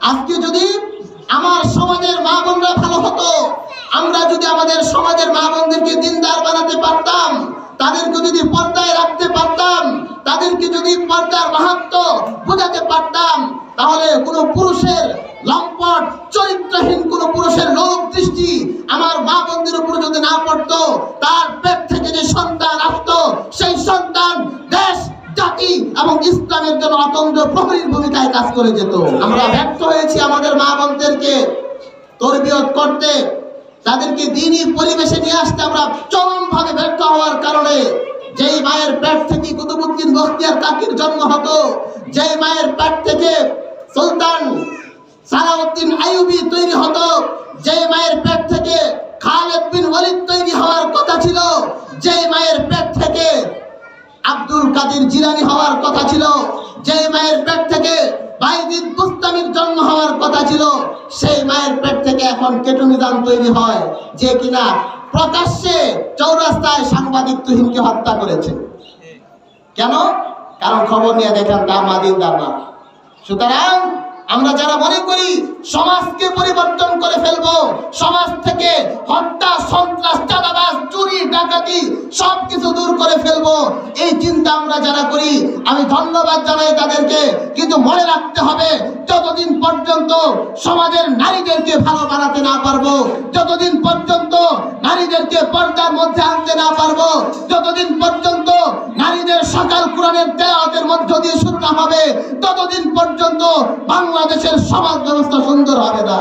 আজকে যদি আমার সমাজের মা বোনরা ভালো হতো, আমরা যদি আমাদের সমাজের মা বোনদেরকে দিনদার বানাতে পারতাম, তাদেরকে যদি পর্দায় রাখতে পারতাম, তাদেরকে যদি পর্দার মাহাত্ম্য বোঝাতে পারতাম, তাহলে কোনো পুরুষের লম্পট চরিত্রহীন কোন পুরুষের লোক দৃষ্টি আমার মা বোনদের উপর যদি না পড়তো, তার পেট থেকে যে সন্তান আসতো সেই সন্তান দেশ জাতি এবং ইসলামের জন্য অতন্দ্র প্রহরীর ভূমিকায় কাজ করে যেত। আমরা ব্যর্থ হয়েছি আমাদের মা বোনদেরকে তরবিয়ত করতে, তাদেরকে দ্বীনি পরিবেশে নিয়ে আসতে আমরা চরমভাবে ব্যর্থ হওয়ার কারণে যেই মায়ের পেট থেকে কুতুবউদ্দিন বখতিয়ার কাকির জন্ম হতো, যেই মায়ের পেট থেকে সুলতান সালাউদ্দিন আইয়ুবী তৈরি হতো, যেই মায়ের পেট থেকে খালিদ বিন ওয়ালিদ তৈরি হওয়ার কথা ছিল, যেই মায়ের পেট থেকে আব্দুল কাদের জিলানী হওয়ার কথা ছিল, যেই মায়ের পেট থেকে বাইজিদ বুস্তামির জন্ম হওয়ার কথা ছিল, সেই মায়ের পেট থেকে এখন কেটু নিজাম তৈরি হয়, যে কিনা প্রকাশ্যে চৌরাস্তায় সাংবাদিক তুহিনকে হত্যা করেছে। কেন? কারণ খবর নিয়ে দেখেন তার মা দিনদার না। সুতরাং আমরা যারা মনে করি সমাজকে পরিবর্তন করে ফেলবো, সমাজ থেকে হত্যা, সন্ত্রাস, চাঁদাবাজ, চুরি, ডাকাতি সবকিছু দূর করে ফেলবো, এই চিন্তা আমরা যারা করি আমি ধন্যবাদ জানাই তাদেরকে। কিন্তু মনে রাখতে হবে, যতদিন পর্যন্ত সমাজের নারীদেরকে ভালো বানাতে না পারবো, যতদিন পর্যন্ত নারীদেরকে পর্দার মধ্যে আনতে না পারবো, যতদিন পর্যন্ত নারীদের সকাল কোরআনের তেলাওয়াতের মধ্য দিয়ে শুরু না হবে, ততদিন পর্যন্ত বাংলাদেশের সমাজ ব্যবস্থা সুন্দর হবে না।